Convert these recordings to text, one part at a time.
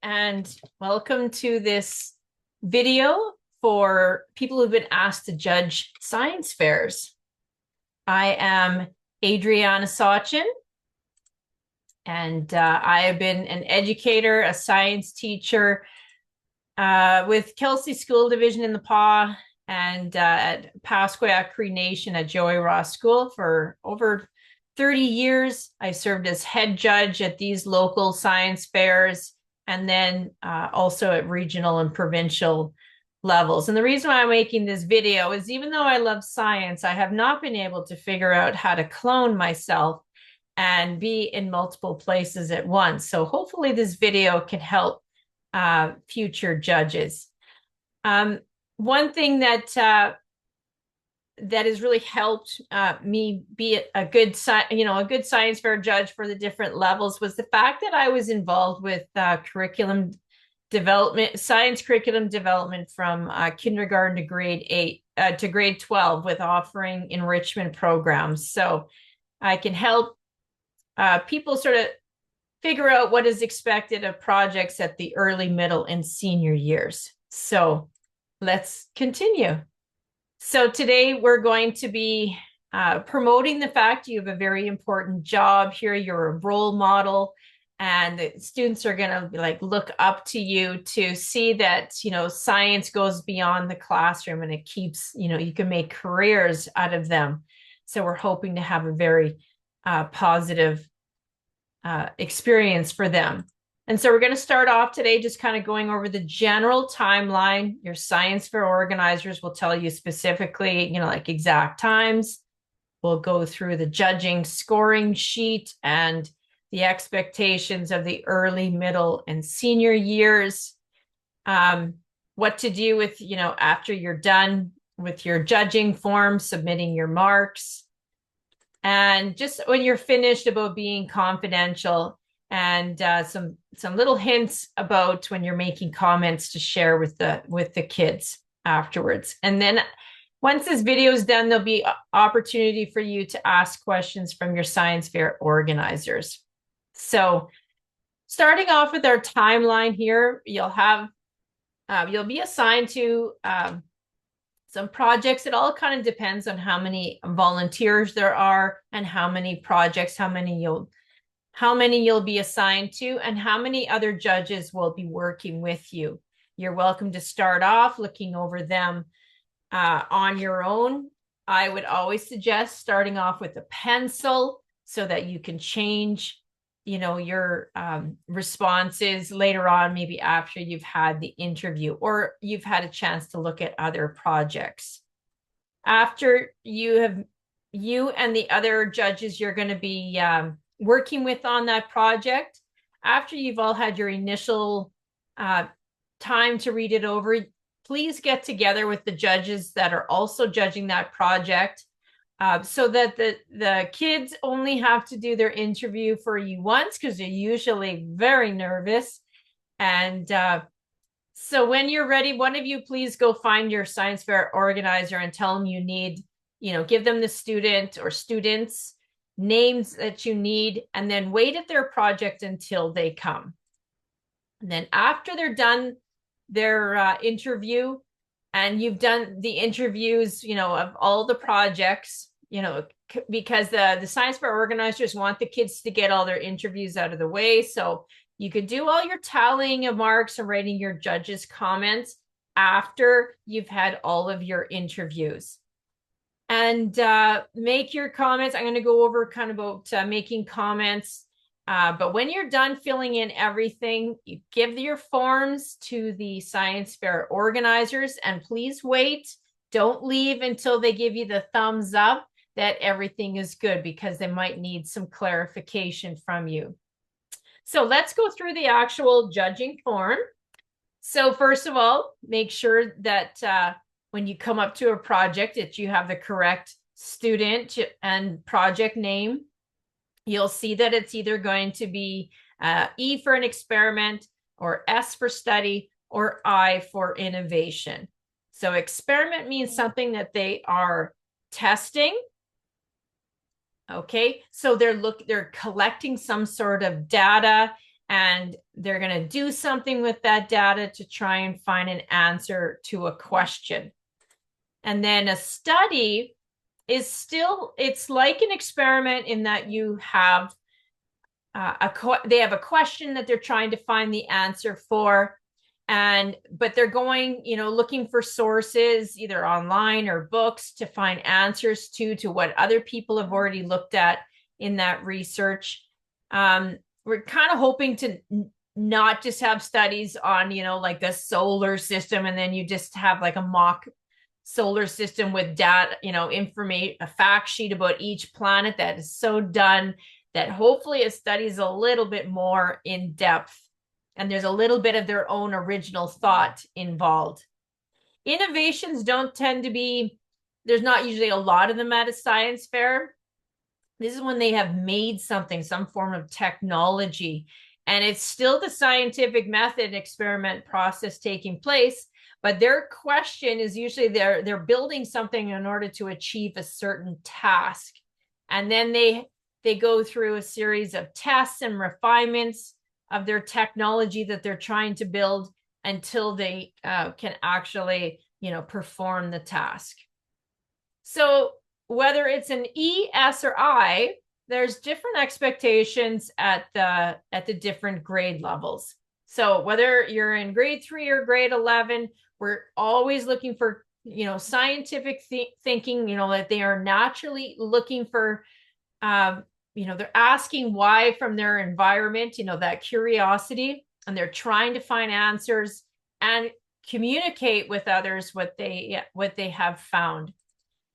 and welcome to this video for people who've been asked to judge science fairs. I am Adriana Sachin, and I have been an educator, a science teacher with Kelsey School Division in the PA and at Pasquia Cree Nation at Joey Ross School for over 30 years. I served as head judge at these local science fairs and then also at regional and provincial levels. And the reason why I'm making this video is even though I love science, I have not been able to figure out how to clone myself and be in multiple places at once. So hopefully this video can help future judges. One thing that has really helped me be a good science fair judge for the different levels was the fact that I was involved with curriculum development, science curriculum development from kindergarten to grade 8 to grade 12 with offering enrichment programs. So I can help people sort of figure out what is expected of projects at the early, middle, and senior years. So let's continue. So today we're going to be promoting the fact you have a very important job here. You're a role model, and the students are going to look up to you to see that, science goes beyond the classroom and it keeps, you can make careers out of them. So we're hoping to have a very positive experience for them. And so we're going to start off today just kind of going over the general timeline. Your science fair organizers will tell you specifically, exact times. We'll go through the judging scoring sheet and the expectations of the early, middle, and senior years. What to do with, after you're done with your judging form, submitting your marks. And just when you're finished, about being confidential, and some little hints about when you're making comments to share with the kids afterwards. And then once this video is done, there'll be opportunity for you to ask questions from your science fair organizers. So starting off with our timeline here, you'll be assigned to some projects. It all kind of depends on how many volunteers there are and how many projects, how many you'll be assigned to, and how many other judges will be working with you. You're welcome to start off looking over them on your own. I would always suggest starting off with a pencil so that you can change, your responses later on, maybe after you've had the interview or you've had a chance to look at other projects. After you and the other judges you're going to be working with on that project, after you've all had your initial time to read it over, please get together with the judges that are also judging that project so that the kids only have to do their interview for you once, because they're usually very nervous. And so when you're ready, one of you please go find your science fair organizer and tell them you need, give them the student or students names that you need, and then wait at their project until they come. And then after they're done their interview and you've done the interviews, of all the projects, because the science fair organizers want the kids to get all their interviews out of the way. So you could do all your tallying of marks and writing your judges' comments after you've had all of your interviews. And make your comments. I'm going to go over kind of about making comments. But when you're done filling in everything, you give your forms to the science fair organizers, and please wait. Don't leave until they give you the thumbs up that everything is good, because they might need some clarification from you. So let's go through the actual judging form. So first of all, make sure that when you come up to a project that you have the correct student and project name. You'll see that it's either going to be E for an experiment, or S for study, or I for innovation. So experiment means something that they are testing. Okay, so they're collecting some sort of data and they're going to do something with that data to try and find an answer to a question. And then a study is still, it's like an experiment in that you have they have a question that they're trying to find the answer for, but they're going, looking for sources either online or books to find answers to what other people have already looked at in that research. We're kind of hoping to not just have studies on, like the solar system, and then you just have like a mock solar system with data, information, a fact sheet about each planet that is so done that hopefully it studies a little bit more in depth, and there's a little bit of their own original thought involved. Innovations don't tend to be, there's not usually a lot of them at a science fair. This is when they have made something, some form of technology, and it's still the scientific method experiment process taking place, but their question is usually they're building something in order to achieve a certain task. And then they go through a series of tests and refinements of their technology that they're trying to build until they can actually, perform the task. So whether it's an E, S, or I, there's different expectations at the different grade levels. So whether you're in grade 3 or grade 11, we're always looking for, scientific thinking, that they are naturally looking for, they're asking why from their environment, that curiosity, and they're trying to find answers and communicate with others what they have found.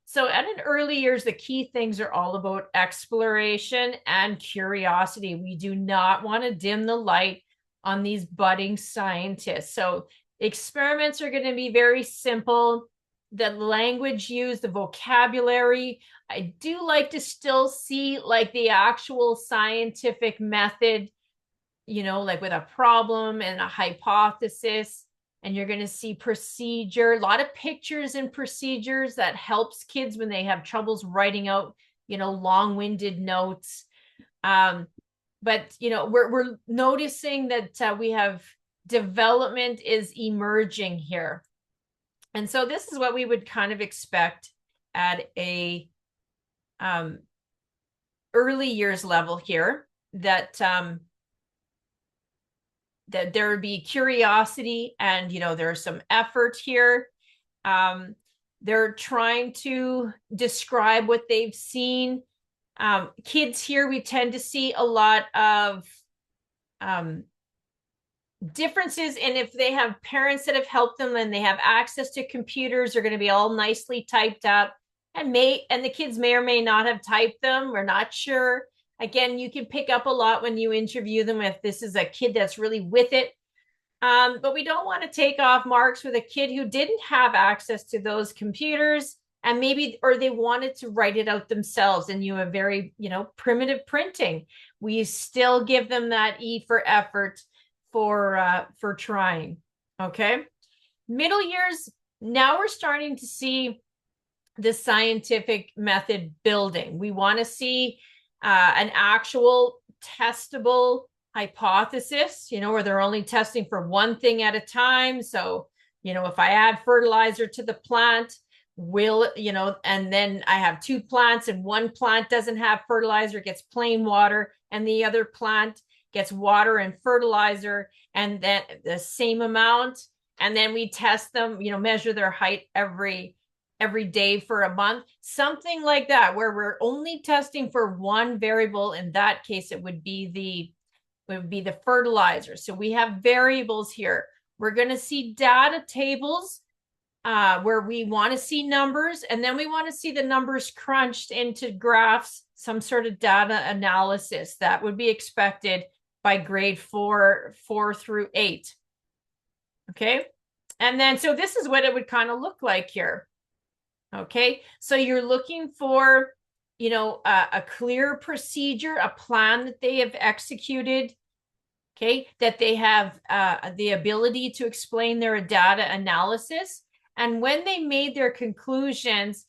So at an early years, the key things are all about exploration and curiosity. We do not want to dim the light on these budding scientists. So experiments are going to be very simple. The language used, the vocabulary, I do like to still see like the actual scientific method, like with a problem and a hypothesis. And you're going to see procedure, a lot of pictures and procedures that helps kids when they have troubles writing out, long-winded notes. But, we're noticing that we have development is emerging here. And so this is what we would kind of expect at a early years level here, that there would be curiosity and, there's some effort here. They're trying to describe what they've seen. Kids here, we tend to see a lot of differences. And if they have parents that have helped them and they have access to computers, they're going to be all nicely typed up, and the kids may or may not have typed them. We're not sure. Again, you can pick up a lot when you interview them if this is a kid that's really with it. But we don't want to take off marks with a kid who didn't have access to those computers, and or they wanted to write it out themselves, and you have very, primitive printing. We still give them that E for effort for trying. Okay. Middle years, now we're starting to see the scientific method building. We want to see an actual testable hypothesis, where they're only testing for one thing at a time. So, if I add fertilizer to the plant, and then I have two plants and one plant doesn't have fertilizer, gets plain water, and the other plant gets water and fertilizer, and then the same amount. And then we test them, measure their height every day for a month, something like that, where we're only testing for one variable. In that case, it would be the fertilizer. So we have variables here. We're going to see data tables where we want to see numbers, and then we want to see the numbers crunched into graphs, some sort of data analysis that would be expected by grade 4 through 8. Okay. And then, so this is what it would kind of look like here. Okay. So you're looking for, a clear procedure, a plan that they have executed. Okay. That they have the ability to explain their data analysis. And when they made their conclusions,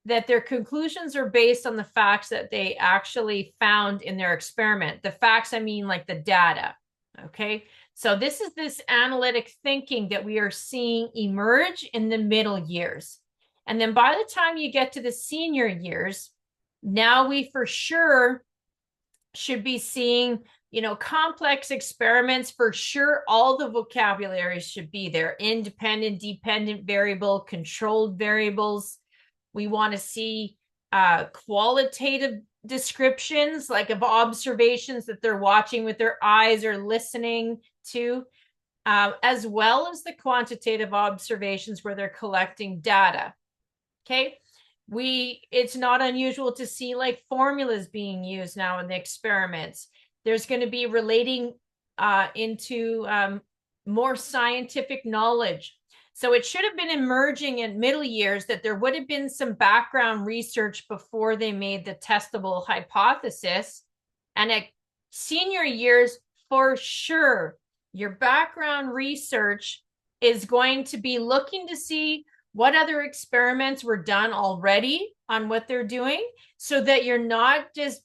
that their conclusions are based on the facts that they actually found in their experiment. The facts, I mean, like the data. Okay, so this is this analytic thinking that we are seeing emerge in the middle years. And then by the time you get to the senior years, now we for sure should be seeing, complex experiments. For sure, all the vocabulary should be there: independent, dependent variable, controlled variables. We want to see qualitative descriptions, like of observations that they're watching with their eyes or listening to, as well as the quantitative observations where they're collecting data. Okay. It's not unusual to see like formulas being used now in the experiments. There's going to be relating into more scientific knowledge. So it should have been emerging in middle years that there would have been some background research before they made the testable hypothesis. And at senior years, for sure, your background research is going to be looking to see what other experiments were done already on what they're doing, so that you're not just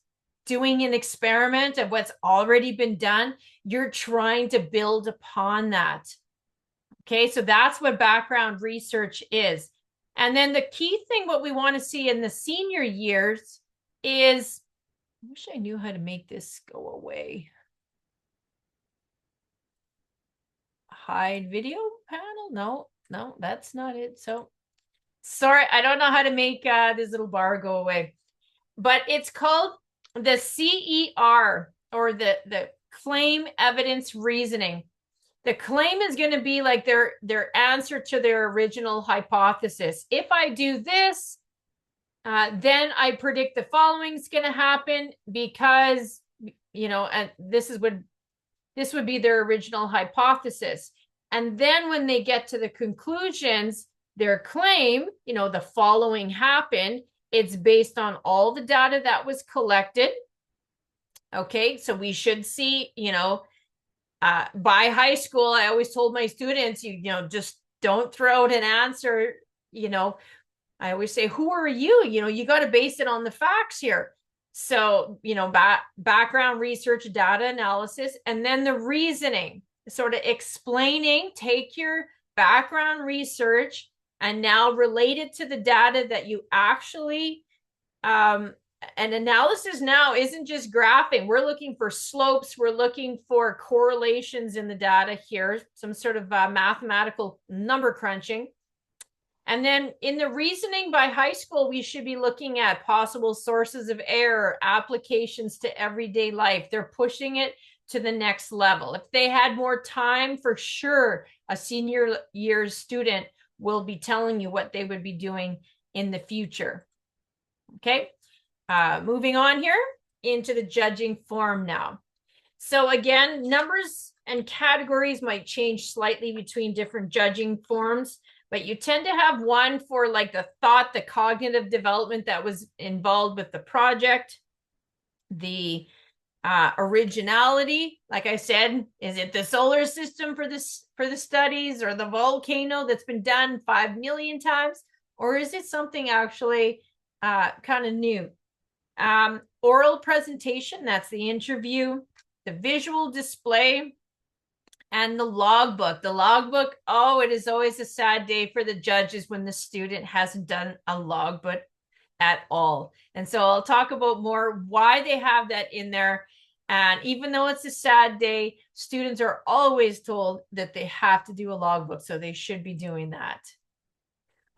doing an experiment of what's already been done. You're trying to build upon that. Okay, so that's what background research is. And then the key thing, what we want to see in the senior years is, I wish I knew how to make this go away. Hide video panel? No, that's not it. So sorry, I don't know how to make this little bar go away, but it's called the CER, or the claim evidence reasoning. The claim is going to be like their answer to their original hypothesis. If I do this, then I predict the following is going to happen because, and this would be their original hypothesis. And then when they get to the conclusions, their claim, the following happened, it's based on all the data that was collected. Okay, so we should see, by high school, I always told my students, just don't throw out an answer. I always say, who are you? You got to base it on the facts here. So, background research, data analysis, and then the reasoning, sort of explaining, take your background research and now relate it to the data that you actually, and analysis now isn't just graphing. We're looking for slopes. We're looking for correlations in the data here, some sort of mathematical number crunching. And then in the reasoning by high school, we should be looking at possible sources of error, applications to everyday life. They're pushing it to the next level. If they had more time, for sure, a senior year's student will be telling you what they would be doing in the future. Okay, moving on here into the judging form now. So again, numbers and categories might change slightly between different judging forms, but you tend to have one for like the thought, the cognitive development that was involved with the project, the originality, like I said, is it the solar system for the studies, or the volcano that's been done 5 million times, or is it something actually kind of new? Oral presentation, that's the interview, the visual display, and the logbook. The logbook, it is always a sad day for the judges when the student hasn't done a logbook at all. And so I'll talk about more why they have that in there. And even though it's a sad day, students are always told that they have to do a logbook, so they should be doing that.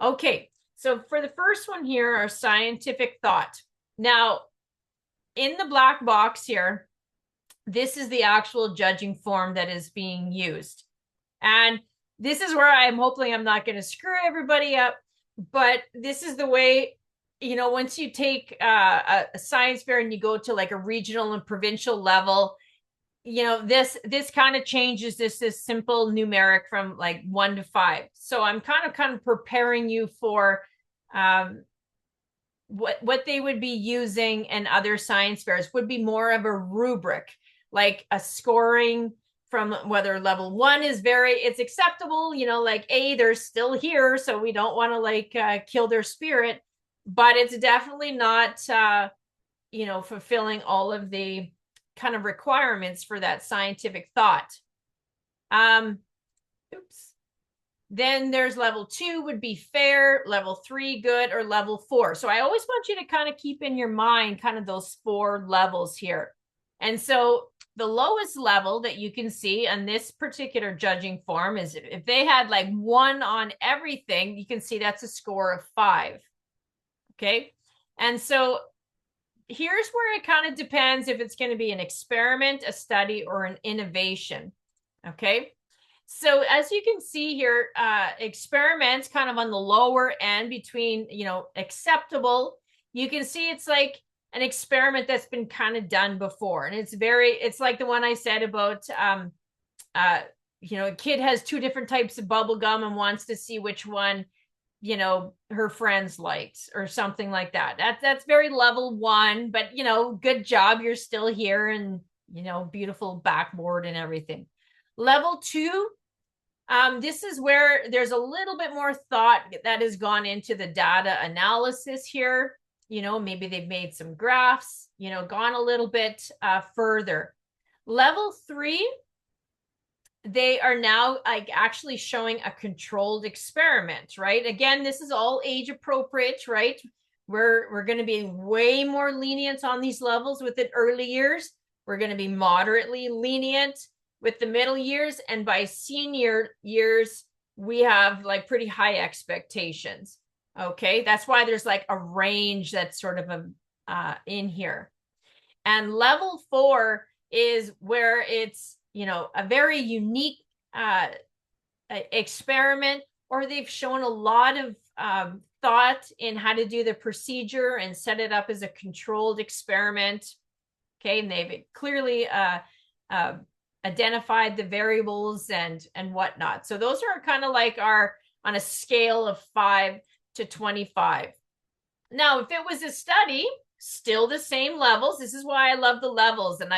Okay, so for the first one here, our scientific thought. Now, in the black box here, this is the actual judging form that is being used. And this is where I'm hoping I'm not going to screw everybody up, but this is the way, once you take a science fair and you go to like a regional and provincial level, this kind of changes. This is simple numeric from like 1 to 5. So I'm kind of preparing you for what they would be using in other science fairs would be more of a rubric, like a scoring from whether level 1 is it's acceptable, like A, they're still here, so we don't want to like kill their spirit, but it's definitely not fulfilling all of the kind of requirements for that scientific thought. Oops. Then there's level 2 would be fair, level 3 good, or level 4. So I always want you to kind of keep in your mind kind of those 4 levels here. And so the lowest level that you can see on this particular judging form is if they had like 1 on everything, you can see that's a score of 5. Okay. And so here's where it kind of depends if it's going to be an experiment, a study, or an innovation. Okay. So as you can see here, experiments kind of on the lower end between, acceptable. You can see it's like an experiment that's been kind of done before. And it's like the one I said about, a kid has 2 different types of bubble gum and wants to see which one, her friends liked or something like that. That's very level 1, but, good job. You're still here and, beautiful backboard and everything. Level 2, this is where there's a little bit more thought that has gone into the data analysis here. Maybe they've made some graphs, gone a little bit further. Level 3, they are now like actually showing a controlled experiment, right? Again, this is all age appropriate, right? We're going to be way more lenient on these levels with the early years. We're going to be moderately lenient with the middle years, and by senior years, we have like pretty high expectations. Okay, that's why there's like a range that's sort of in here. And level 4 is where it's, a very unique experiment, or they've shown a lot of thought in how to do the procedure and set it up as a controlled experiment. Okay, and they've clearly identified the variables and whatnot. So those are kind of like on a scale of 5 to 25. Now, if it was a study, still the same levels. This is why I love the levels. And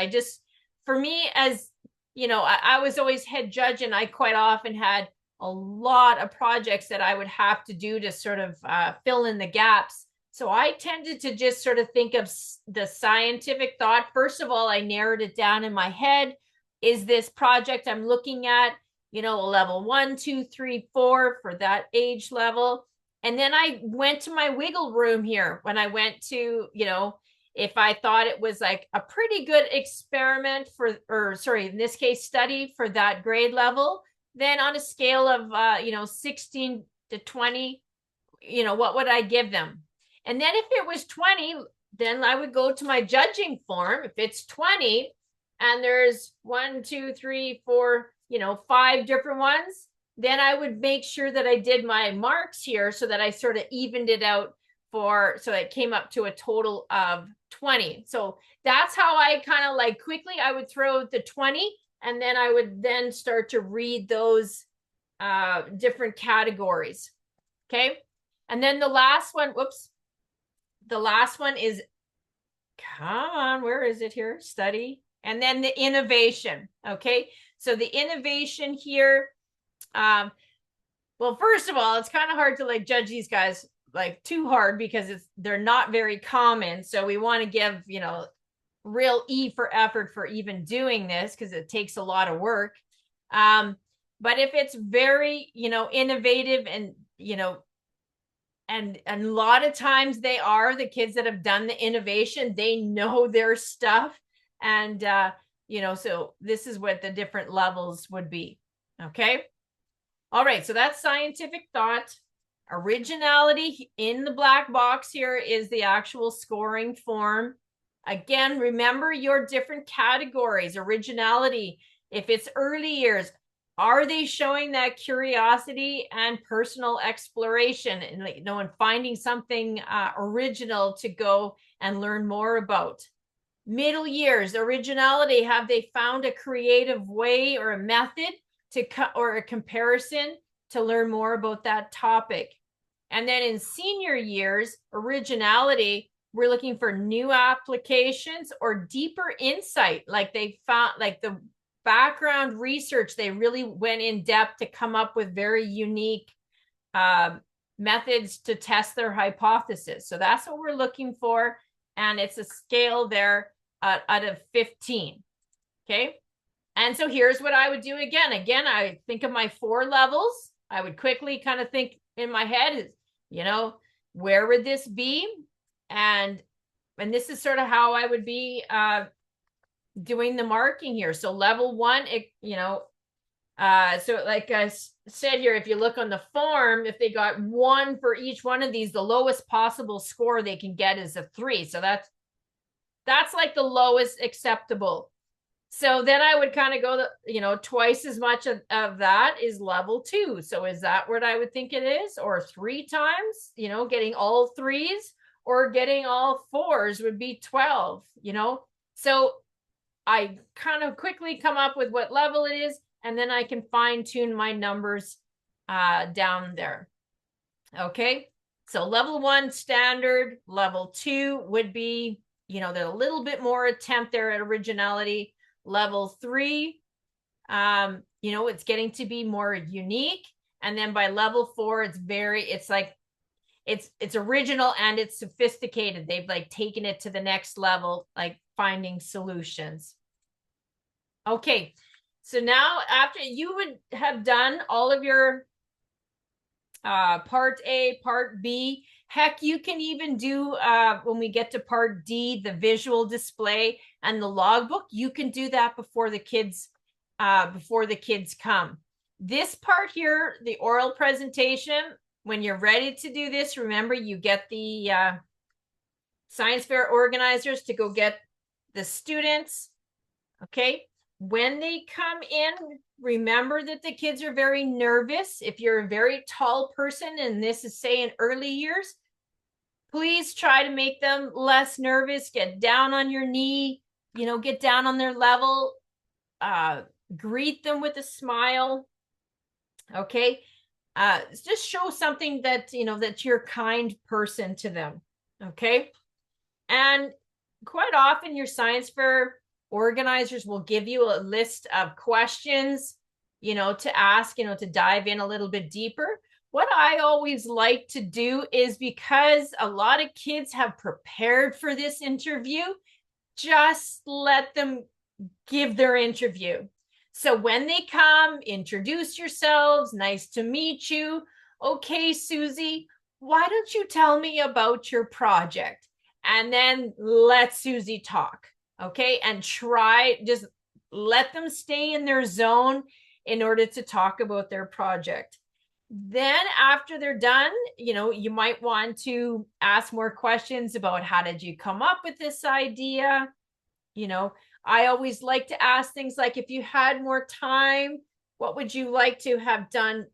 for me, as I was always head judge, and I quite often had a lot of projects that I would have to do to sort of fill in the gaps. So I tended to just sort of think of the scientific thought. First of all, I narrowed it down in my head. Is this project I'm looking at, a level 1, 2, 3, 4 for that age level? And then I went to my wiggle room here when I went to, if I thought it was like a pretty good experiment in this case, study for that grade level, then on a scale of, 16 to 20, what would I give them? And then if it was 20, then I would go to my judging form. If it's 20 and there's 1, 2, 3, 4, 5 different ones, then I would make sure that I did my marks here so that I sort of evened it out so it came up to a total of 20. So that's how I kind of like quickly, I would throw the 20, and then I would then start to read those different categories. Okay. And then the last one is, come on, where is it here? Study. And then the innovation. Okay. So the innovation here, well, first of all, it's kind of hard to like judge these guys like too hard because they're not very common. So we want to give, real E for effort for even doing this because it takes a lot of work. But if it's very, innovative and, and a lot of times they are the kids that have done the innovation, they know their stuff. And, so this is what the different levels would be. Okay. All right. So that's scientific thought. Originality in the black box here is the actual scoring form. Again, remember your different categories. Originality, if it's early years, are they showing that curiosity and personal exploration and, and finding something original to go and learn more about? Middle years, originality, have they found a creative way or a method or a comparison to learn more about that topic? And then in senior years, originality, we're looking for new applications or deeper insight. Like they found, like the background research, they really went in depth to come up with very unique methods to test their hypothesis. So that's what we're looking for. And it's a scale there out of 15. Okay. And so here's what I would do again. Again, I think of my 4 levels. I would quickly kind of think in my head, where would this be? And this is sort of how I would be doing the marking here. So level 1, so like I said here, if you look on the form, if they got 1 for each one of these, the lowest possible score they can get is a 3. So that's like the lowest acceptable. So then I would kind of go, twice as much of that is level 2. So is that what I would think it is? Or 3 times, getting all 3s, or getting all 4s would be 12, So I kind of quickly come up with what level it is, and then I can fine tune my numbers down there. Okay. So level 1 standard, level 2 would be, there's a little bit more attempt there at originality. Level 3, it's getting to be more unique. And then by level 4, it's original and it's sophisticated. They've like taken it to the next level, like finding solutions. Okay. So now after you would have done all of your part A, part B, heck, you can even do when we get to part D, the visual display and the logbook, you can do that before the kids come. This part here, the oral presentation, when you're ready to do this, remember you get the science fair organizers to go get the students. Okay. When they come in, remember that the kids are very nervous. If you're a very tall person, and this is say in early years, please try to make them less nervous. Get down on your knee, get down on their level, greet them with a smile. Okay. Just show something that, that you're a kind person to them. Okay. And quite often your science fair organizers will give you a list of questions, to ask, to dive in a little bit deeper. What I always like to do is, because a lot of kids have prepared for this interview, just let them give their interview. So when they come, introduce yourselves. Nice to meet you. Okay, Susie, why don't you tell me about your project? And then let Susie talk. Okay. And just let them stay in their zone in order to talk about their project. Then after they're done, you might want to ask more questions about how did you come up with this idea? I always like to ask things like, if you had more time, what would you like to have done,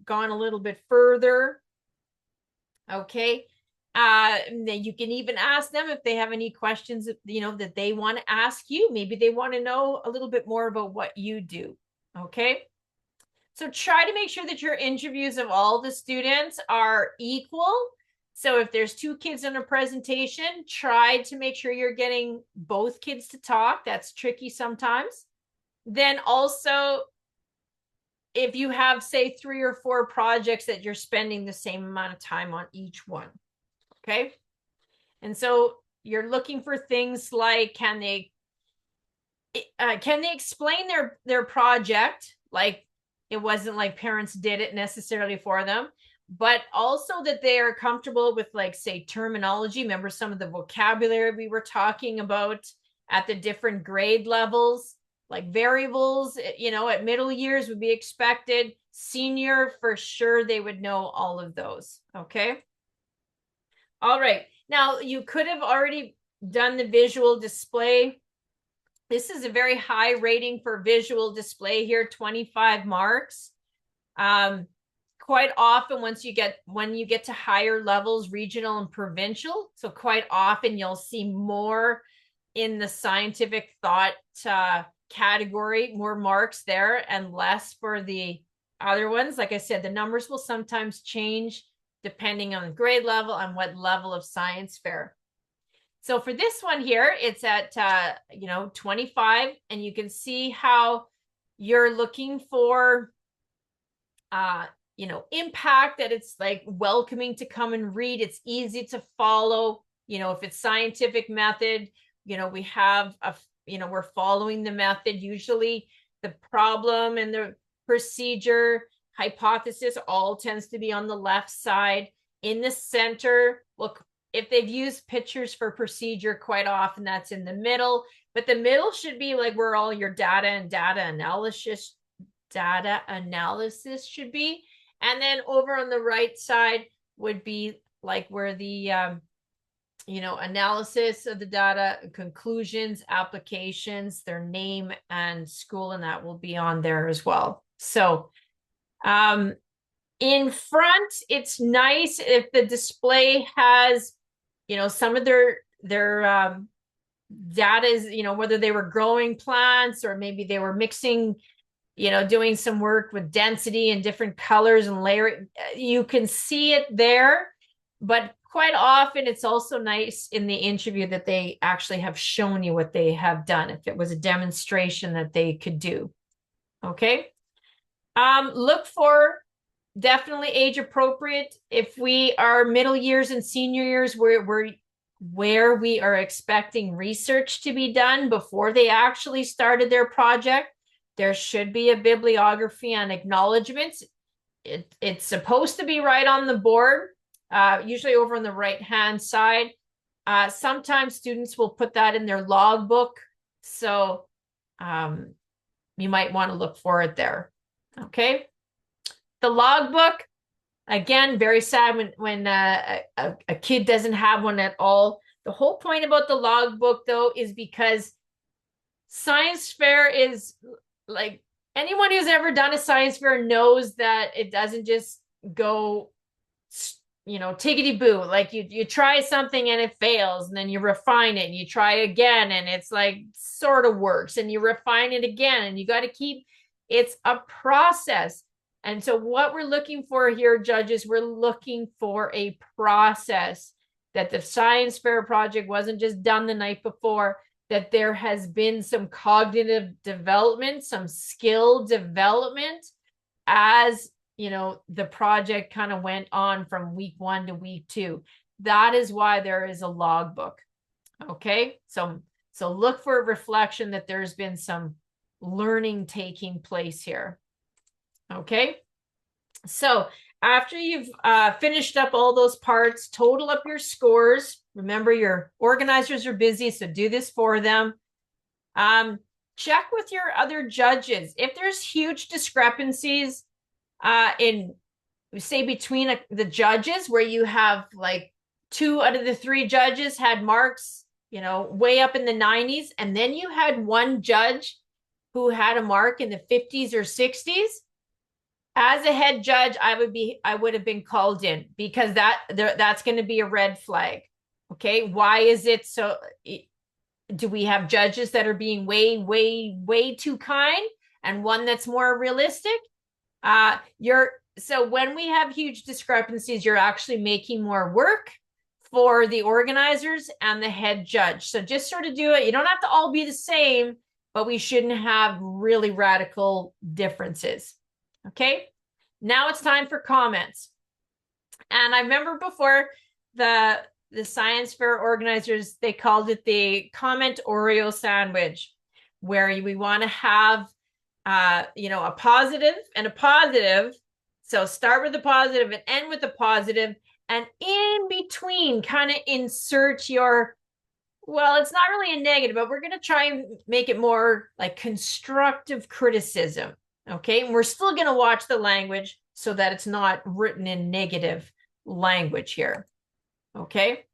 gone a little bit further? Okay. Then you can even ask them if they have any questions, that they want to ask you. Maybe they want to know a little bit more about what you do. Okay. So try to make sure that your interviews of all the students are equal. So if there's 2 kids in a presentation, try to make sure you're getting both kids to talk. That's tricky sometimes. Then also, if you have, say, 3 or 4 projects, that you're spending the same amount of time on each one. Okay. And so you're looking for things like, can they explain their project? Like, it wasn't like parents did it necessarily for them, but also that they are comfortable with, like, say, terminology. Remember some of the vocabulary we were talking about at the different grade levels, like variables, at middle years would be expected. Senior, for sure, they would know all of those. Okay. All right. Now, you could have already done the visual display. This is a very high rating for visual display here, 25 marks. Quite often, when you get to higher levels, regional and provincial, so quite often you'll see more in the scientific thought category, more marks there and less for the other ones. Like I said, the numbers will sometimes change depending on the grade level and what level of science fair. So for this one here, it's at 25, and you can see how you're looking for impact, that it's like welcoming to come and read. It's easy to follow, if it's scientific method, we have we're following the method. Usually the problem and the procedure hypothesis all tends to be on the left side. In the center, look, if they've used pictures for procedure, quite often that's in the middle, but the middle should be like where all your data and data analysis should be. And then over on the right side would be like where the analysis of the data, conclusions, applications, their name and school, and that will be on there as well. So in front, it's nice if the display has, some of their data is, whether they were growing plants or maybe they were mixing, doing some work with density and different colors and layering. You can see it there, but quite often it's also nice in the interview that they actually have shown you what they have done, if it was a demonstration that they could do. Okay. Look for definitely age appropriate. If we are middle years and senior years where we are expecting research to be done before they actually started their project, there should be a bibliography and acknowledgements. It's supposed to be right on the board, usually over on the right-hand side. Sometimes students will put that in their logbook. So you might want to look for it there. Okay. The logbook, again, very sad when a kid doesn't have one at all. The whole point about the logbook, though, is because science fair is like, anyone who's ever done a science fair knows that it doesn't just go, tickety boo. Like you try something and it fails, and then you refine it and you try again, and it's like sort of works, and you refine it again, and you got to keep, it's a process. And so what we're looking for here, judges, we're looking for a process, that the science fair project wasn't just done the night before, that there has been some cognitive development, some skill development as, the project kind of went on from week 1 to week 2. That is why there is a logbook. Okay. So look for a reflection that there's been some learning taking place here. Okay, so after you've finished up all those parts, total up your scores. Remember, your organizers are busy, so do this for them. Check with your other judges. If there's huge discrepancies in, say, between the judges, where you have like 2 out of the 3 judges had marks, way up in the 90s, and then you had one judge who had a mark in the 50s or 60s, as a head judge, I would have been called in, because that's going to be a red flag. Okay. Why is it so? Do we have judges that are being way too kind, and one that's more realistic? So when we have huge discrepancies, you're actually making more work for the organizers and the head judge. So just sort of do it. You don't have to all be the same, but we shouldn't have really radical differences. Okay, now it's time for comments. And I remember before, the science fair organizers, they called it the comment Oreo sandwich, where we want to have a positive and a positive. So start with a positive and end with a positive, and in between kind of insert your, well, it's not really a negative, but we're going to try and make it more like constructive criticism. Okay. And we're still going to watch the language so that it's not written in negative language here. Okay.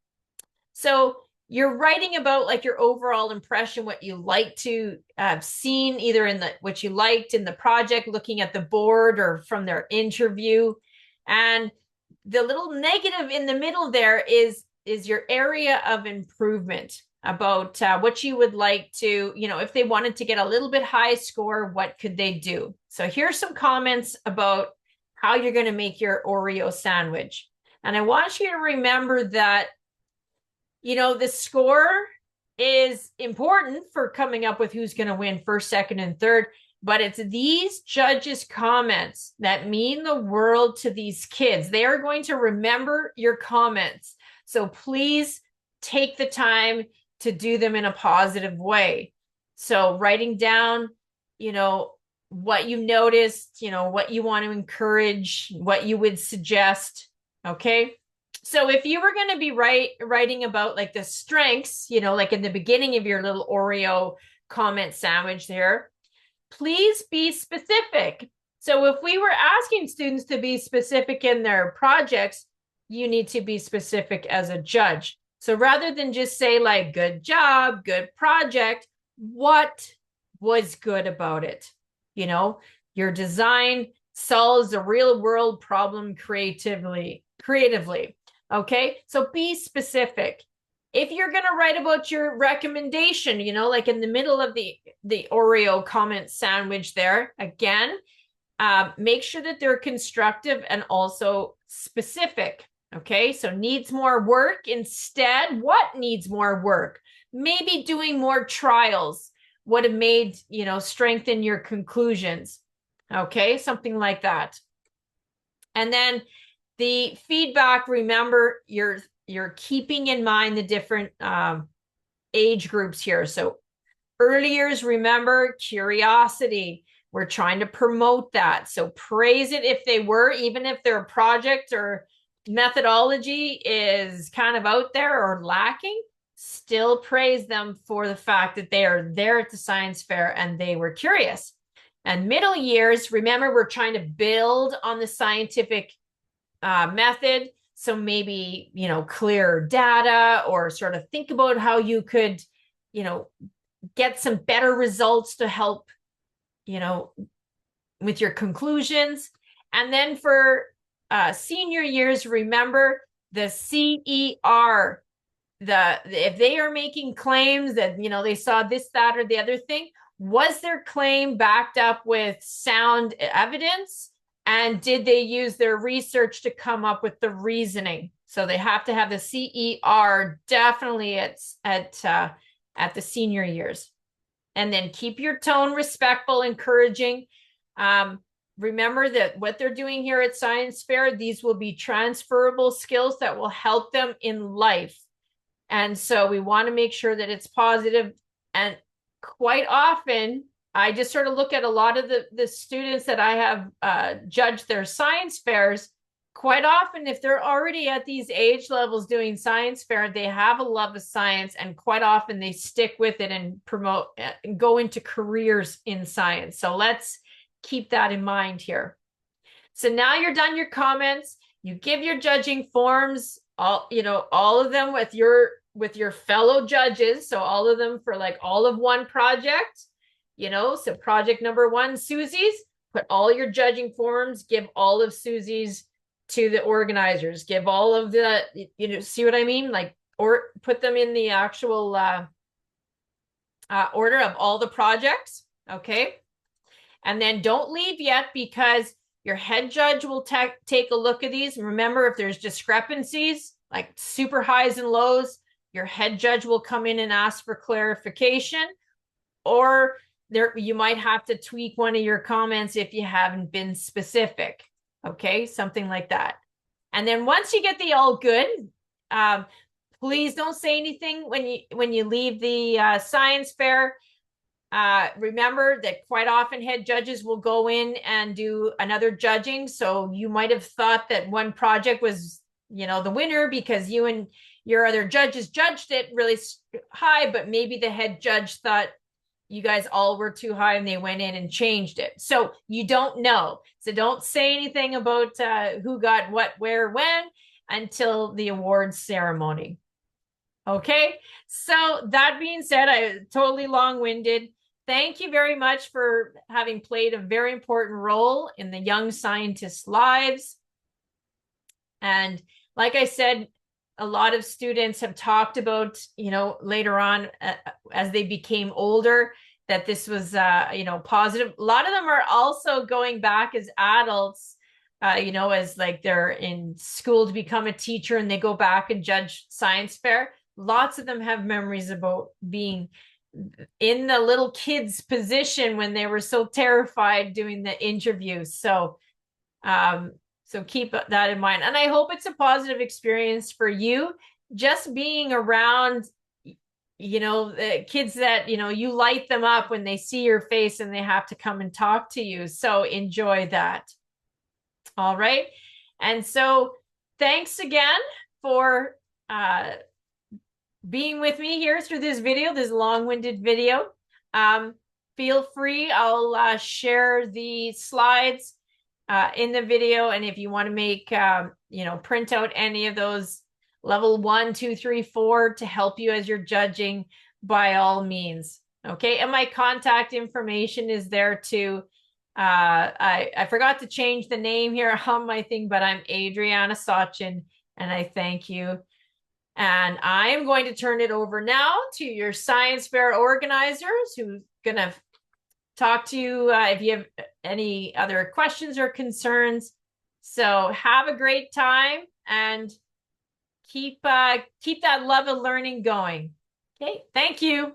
So you're writing about like your overall impression, what you like to have seen either in what you liked in the project, looking at the board or from their interview. And the little negative in the middle there is your area of improvement, about what you would like to, if they wanted to get a little bit high score, what could they do? So here's some comments about how you're going to make your Oreo sandwich. And I want you to remember that, the score is important for coming up with who's going to win first, second, and third. But it's these judges' comments that mean the world to these kids. They are going to remember your comments. So please take the time to do them in a positive way. So writing down, you know, what you noticed, you know, what you want to encourage, what you would suggest. Okay. So if you were going to be writing about like the strengths, you know, like in the beginning of your little Oreo comment sandwich there, please be specific. So if we were asking students to be specific in their projects, you need to be specific as a judge. So rather than just say like, good job, good project, what was good about it? You know, your design solves a real world problem creatively. Okay. So be specific. If you're going to write about your recommendation, you know, like in the middle of the Oreo comment sandwich there, again, make sure that they're constructive and also specific. Okay, so needs more work instead. What needs more work? Maybe doing more trials would have made, you know, strengthen your conclusions. Okay, something like that. And then the feedback, remember, you're keeping in mind the different age groups here. So early years, remember, curiosity. We're trying to promote that. So praise it if they were, even if their project or methodology is kind of out there or lacking, still praise them for the fact that they are there at the science fair and they were curious. And middle years, remember, we're trying to build on the scientific method. So maybe, you know, clear data or sort of think about how you could, you know, get some better results to help, you know, with your conclusions. And then for senior years, remember the CER. If they are making claims that, you know, they saw this, that, or the other thing, was their claim backed up with sound evidence? And did they use their research to come up with the reasoning? So they have to have the CER definitely at the senior years. And then keep your tone respectful, encouraging. Remember that what they're doing here at Science Fair, these will be transferable skills that will help them in life. And so we want to make sure that it's positive. And quite often, I just sort of look at a lot of the students that I have judged their science fairs. Quite often, if they're already at these age levels doing science fair, they have a love of science, and quite often they stick with it and promote and go into careers in science. So let's keep that in mind here. So now you're done your comments. You give your judging forms, all of them with your fellow judges. So all of them for like all of one project. So project number 1, Susie's, put all your judging forms, give all of Susie's to the organizers, give all of the, see what I mean? Like, or put them in the actual order of all the projects. Okay. And then don't leave yet, because your head judge will take a look at these. And remember, if there's discrepancies, like super highs and lows, your head judge will come in and ask for clarification, or you might have to tweak one of your comments if you haven't been specific. Okay, something like that. And then once you get the all good, please don't say anything when you leave the science fair. Remember that quite often head judges will go in and do another judging. So you might have thought that one project was, the winner because you and your other judges judged it really high, but maybe the head judge thought you guys all were too high and they went in and changed it. So you don't know. So don't say anything about who got what, where, when until the awards ceremony. Okay. So that being said, I totally long-winded. Thank you very much for having played a very important role in the young scientists' lives. And like I said, a lot of students have talked about, later on as they became older, that this was, positive. A lot of them are also going back as adults, as like they're in school to become a teacher and they go back and judge science fair. Lots of them have memories about being in the little kid's position when they were so terrified doing the interviews. So keep that in mind. And I hope it's a positive experience for you, just being around the kids that, you light them up when they see your face and they have to come and talk to you. So enjoy that. All right. And so thanks again for being with me here through this video, this long-winded video. Um, Feel free, I'll share the slides in the video. And if you want to make, print out any of those level 1, 2, 3, 4 to help you as you're judging, by all means. Okay. And my contact information is there too. I forgot to change the name here on my thing, but I'm Adriana Sachin, and I thank you. And I am going to turn it over now to your science fair organizers, who's going to talk to you if you have any other questions or concerns. So have a great time and keep that love of learning going. Okay, thank you.